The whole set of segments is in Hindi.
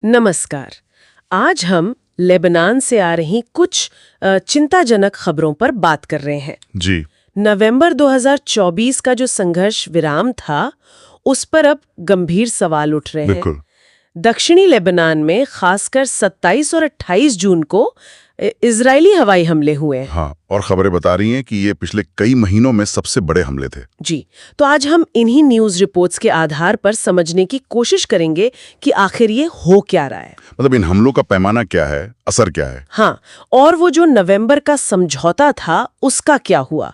नमस्कार। आज हम लेबनान से आ रही कुछ चिंताजनक खबरों पर बात कर रहे हैं। जी। नवंबर 2024 का जो संघर्ष विराम था, उस पर अब गंभीर सवाल उठ रहे हैं। बिल्कुल। दक्षिणी लेबनान में खासकर 27 और 28 जून को इजरायली हवाई हमले हुए हैं। हाँ, और खबरें बता रही हैं कि ये पिछले कई महीनों में सबसे बड़े हमले थे। जी, तो आज हम इन्हीं न्यूज़ रिपोर्ट्स के आधार पर समझने की कोशिश करेंगे कि आखिर ये हो क्या रहा है। मतलब इन हमलों का पैमाना क्या है, असर क्या है? हाँ, और वो जो नवंबर का समझौता था, उसका क्या हुआ,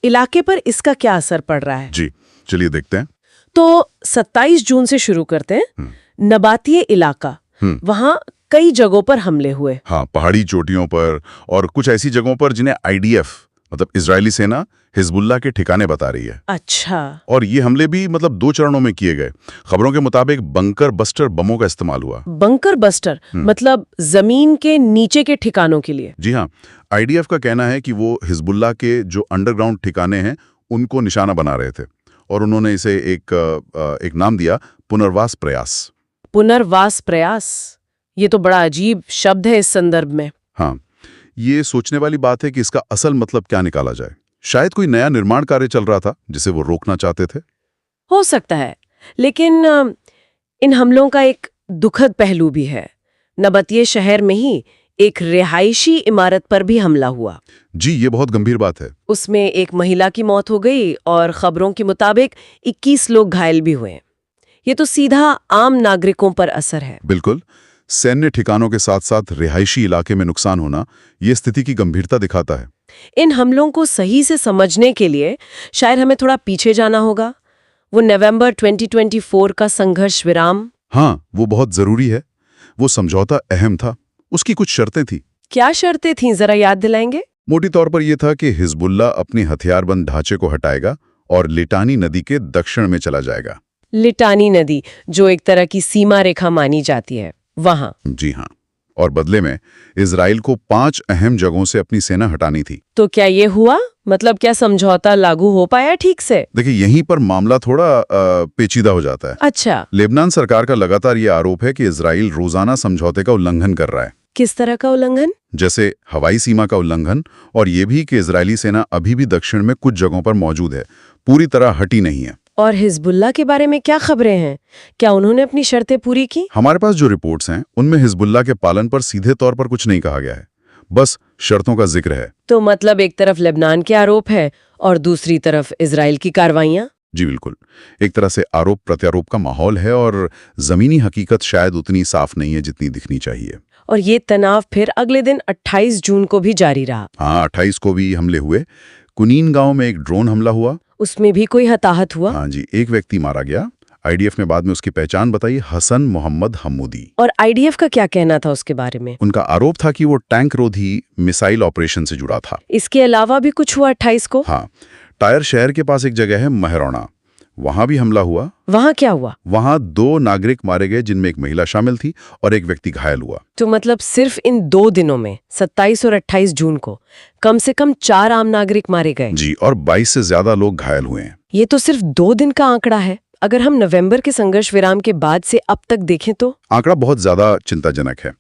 इलाके पर इसका क्या असर पड़ रहा है। जी, चलिए देखते हैं। तो 27 जून से शुरू करते हैं। नबातिये इलाका, वहाँ कई जगहों पर हमले हुए। हाँ, पहाड़ी चोटियों पर और कुछ ऐसी जगहों पर जिन्हें आईडीएफ मतलब इजरायली सेना हिजबुल्लाह के ठिकाने बता रही है। अच्छा। और ये हमले भी मतलब 2 चरणों में किए गए। खबरों के मुताबिक बंकर बस्टर बमों का इस्तेमाल हुआ। बंकर बस्टर मतलब जमीन के नीचे के ठिकानों के लिए। जी हाँ, आईडीएफ का कहना है कि वो हिजबुल्लाह के जो अंडरग्राउंड ठिकाने हैं उनको निशाना बना रहे थे और उन्होंने इसे एक नाम दिया, पुनर्वास प्रयास। पुनर्वास प्रयास, ये तो बड़ा अजीब शब्द है इस संदर्भ में। हाँ, ये सोचने वाली बात है कि इसका असल मतलब क्या निकाला जाए। शायद कोई नया निर्माण कार्य चल रहा था जिसे वो रोकना चाहते थे। हो सकता है, लेकिन इन हमलों का एक दुखद पहलू भी है। नबातिये शहर में ही एक रिहायशी इमारत पर भी हमला हुआ। जी, ये बहुत गंभीर बात है। उसमें एक महिला की मौत हो गई और खबरों के मुताबिक 21 लोग घायल भी हुए। ये तो सीधा आम नागरिकों पर असर है। बिल्कुल। सैन्य ठिकानों के साथ साथ रिहायशी इलाके में नुकसान होना ये स्थिति की गंभीरता दिखाता है। इन हमलों को सही से समझने के लिए शायद हमें थोड़ा पीछे जाना होगा। वो नवंबर 2024 का संघर्ष विराम। हाँ, वो बहुत जरूरी है। वो समझौता अहम था। उसकी कुछ शर्तें थी। क्या शर्तें थीं, जरा याद दिलाएंगे? मोटी तौर पर यह था कि हिजबुल्लाह अपनी हथियारबंद ढांचे को हटाएगा और लिटानी नदी के दक्षिण में चला जाएगा। लिटानी नदी, जो एक तरह की सीमा रेखा मानी जाती है, वहां। जी हाँ, और बदले में इजराइल को 5 अहम जगहों से अपनी सेना हटानी थी। तो क्या ये हुआ? मतलब क्या समझौता लागू हो पाया ठीक से? देखिए, यहीं पर मामला थोड़ा पेचीदा हो जाता है। अच्छा। लेबनान सरकार का लगातार ये आरोप है कि इजराइल रोजाना समझौते का उल्लंघन कर रहा है। किस तरह का उल्लंघन? जैसे हवाई सीमा का उल्लंघन, और ये भी कि इजरायली सेना अभी भी दक्षिण में कुछ जगहों पर मौजूद है, पूरी तरह हटी नहीं है। और हिजबुल्लाह के बारे में क्या खबरें हैं? क्या उन्होंने अपनी शर्तें पूरी की? हमारे पास जो रिपोर्ट्स हैं उनमें हिजबुल्लाह के पालन पर सीधे तौर पर कुछ नहीं कहा गया है, बस शर्तों का जिक्र है। तो मतलब एक तरफ लेबनान के आरोप है और दूसरी तरफ इजराइल की कार्रवाइयां। जी बिल्कुल, एक तरह से आरोप प्रत्यारोप का माहौल है और जमीनी हकीकत शायद उतनी साफ नहीं है जितनी दिखनी चाहिए। और ये तनाव फिर अगले दिन 28 जून को भी जारी रहा। हाँ, 28 को भी हमले हुए। कुनीन गांव में एक ड्रोन हमला हुआ। उसमें भी कोई हताहत हुआ? हाँ जी, एक व्यक्ति मारा गया। आईडीएफ ने बाद में उसकी पहचान बताई, हसन मोहम्मद हम्मूदी। और आईडीएफ का क्या कहना था उसके बारे में? उनका आरोप था कि वो टैंक रोधी मिसाइल ऑपरेशन से जुड़ा था। इसके अलावा भी कुछ हुआ 28 को? हाँ, टायर शहर के पास एक जगह है महरौना, वहां भी हमला हुआ। वहां क्या हुआ? वहां 2 नागरिक मारे गए जिनमें एक महिला शामिल थी और एक व्यक्ति घायल हुआ। तो मतलब सिर्फ इन 2 दिनों में 27 और 28 जून को कम से कम 4 आम नागरिक मारे गए। जी, और 22 से ज्यादा लोग घायल हुए हैं। ये तो सिर्फ 2 दिन का आंकड़ा है। अगर हम नवंबर के संघर्ष विराम के बाद से अब तक देखें तो आंकड़ा बहुत ज्यादा चिंताजनक है।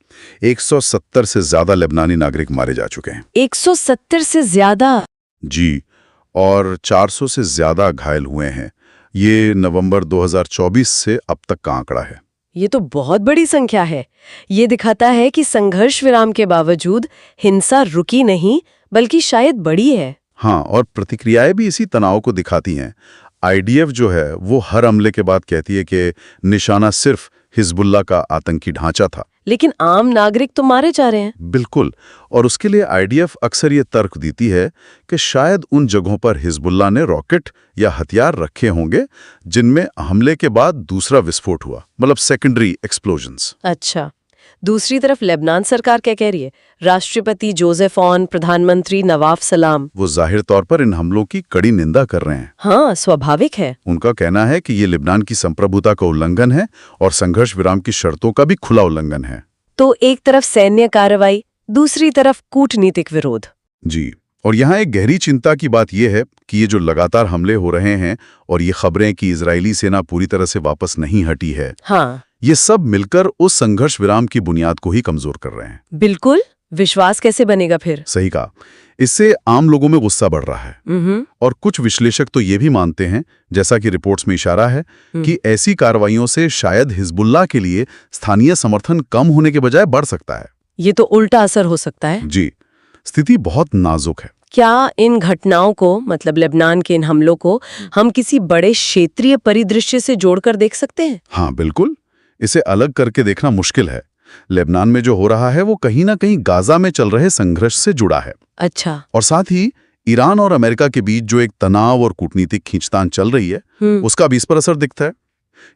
170 से ज्यादा लेबनानी नागरिक मारे जा चुके हैं। 170 से ज्यादा? जी, और 400 से ज्यादा घायल हुए हैं। ये नवंबर 2024 से अब तक का आंकड़ा है। ये तो बहुत बड़ी संख्या है। ये दिखाता है कि संघर्ष विराम के बावजूद हिंसा रुकी नहीं, बल्कि शायद बढ़ी है। हाँ, और प्रतिक्रियाएं भी इसी तनाव को दिखाती हैं। आईडीएफ जो है वो हर हमले के बाद कहती है कि निशाना सिर्फ हिजबुल्लाह का आतंकी ढांचा था। लेकिन आम नागरिक तो मारे जा रहे हैं। बिल्कुल, और उसके लिए आईडीएफ अक्सर ये तर्क देती है कि शायद उन जगहों पर हिजबुल्लाह ने रॉकेट या हथियार रखे होंगे जिनमें हमले के बाद दूसरा विस्फोट हुआ, मतलब सेकेंडरी एक्सप्लोजन्स। अच्छा, दूसरी तरफ लेबनान सरकार क्या कह रही है? राष्ट्रपति जोसेफ ऑन, प्रधानमंत्री नवाफ सलाम, वो जाहिर तौर पर इन हमलों की कड़ी निंदा कर रहे हैं। हाँ, स्वाभाविक है। उनका कहना है कि ये लेबनान की संप्रभुता का उल्लंघन है और संघर्ष विराम की शर्तों का भी खुला उल्लंघन है। तो एक तरफ सैन्य कार्रवाई, दूसरी तरफ कूटनीतिक विरोध। जी, और यहाँ एक गहरी चिंता की बात यह है कि ये जो लगातार हमले हो रहे हैं और ये खबरें कि इजरायली सेना पूरी तरह से वापस नहीं हटी है, हाँ, ये सब मिलकर उस संघर्ष विराम की बुनियाद को ही कमजोर कर रहे हैं। बिल्कुल। विश्वास कैसे बनेगा फिर? सही कहा। इससे आम लोगों में गुस्सा बढ़ रहा है और कुछ विश्लेषक तो ये भी मानते हैं, जैसा कि रिपोर्ट्स में इशारा है, कि ऐसी कार्रवाइयों से शायद हिजबुल्लाह के लिए स्थानीय समर्थन कम होने के बजाय बढ़ सकता है। ये तो उल्टा असर हो सकता है। जी, स्थिति बहुत नाजुक है। क्या इन घटनाओं को, मतलब लेबनान के इन हमलों को, हम किसी बड़े क्षेत्रीय परिदृश्य से जोड़कर देख सकते हैं? हाँ बिल्कुल। इसे अलग करके देखना मुश्किल है। लेबनान में जो हो रहा है वो कहीं ना कहीं गाजा में चल रहे संघर्ष से जुड़ा है। अच्छा। और साथ ही ईरान और अमेरिका के बीच जो एक तनाव और कूटनीतिक खींचतान चल रही है, उसका भी इस पर असर दिखता है।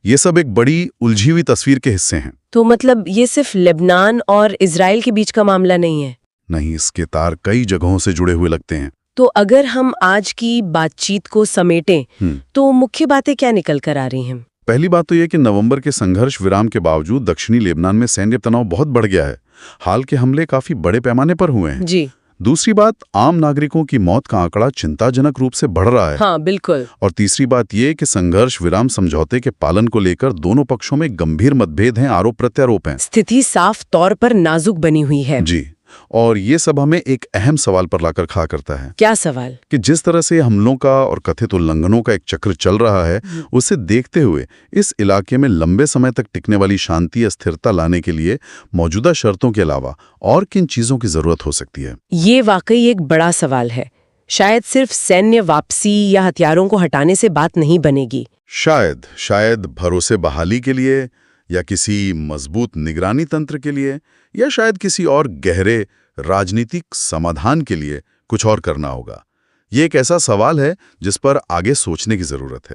ये सब एक बड़ी उलझी हुई तस्वीर के हिस्से हैं। तो मतलब ये सिर्फ लेबनान और इजराइल के बीच का मामला नहीं है? नहीं, इसके तार कई जगहों से जुड़े हुए लगते हैं। तो अगर हम आज की बातचीत को समेटें तो मुख्य बातें क्या निकल कर आ रही हैं? पहली बात तो यह कि नवंबर के संघर्ष विराम के बावजूद दक्षिणी लेबनान में सैन्य तनाव बहुत बढ़ गया है। हाल के हमले काफी बड़े पैमाने पर हुए हैं। जी। दूसरी बात, आम नागरिकों की मौत का आंकड़ा चिंताजनक रूप से बढ़ रहा है। हाँ बिल्कुल। और तीसरी बात यह कि संघर्ष विराम समझौते के पालन को लेकर दोनों पक्षों में गंभीर मतभेद हैं, आरोप प्रत्यारोप हैं। स्थिति साफ तौर पर नाजुक बनी हुई है। जी। और ये सब हमें एक अहम सवाल पर लाकर खड़ा करता है। क्या सवाल? कि जिस तरह से हमलों का और कथित उल्लंघनों का एक चक्र चल रहा है, उसे देखते हुए इस इलाके में लंबे समय तक टिकने वाली शांति या स्थिरता लाने के लिए मौजूदा शर्तों के अलावा और किन चीजों की जरूरत हो सकती है? ये वाकई एक बड़ा सवाल है। शायद सिर्फ सैन्य वापसी या हथियारों को हटाने से बात नहीं बनेगी। शायद भरोसे बहाली के लिए, या किसी मजबूत निगरानी तंत्र के लिए, या शायद किसी और गहरे राजनीतिक समाधान के लिए कुछ और करना होगा। ये एक ऐसा सवाल है जिस पर आगे सोचने की जरूरत है।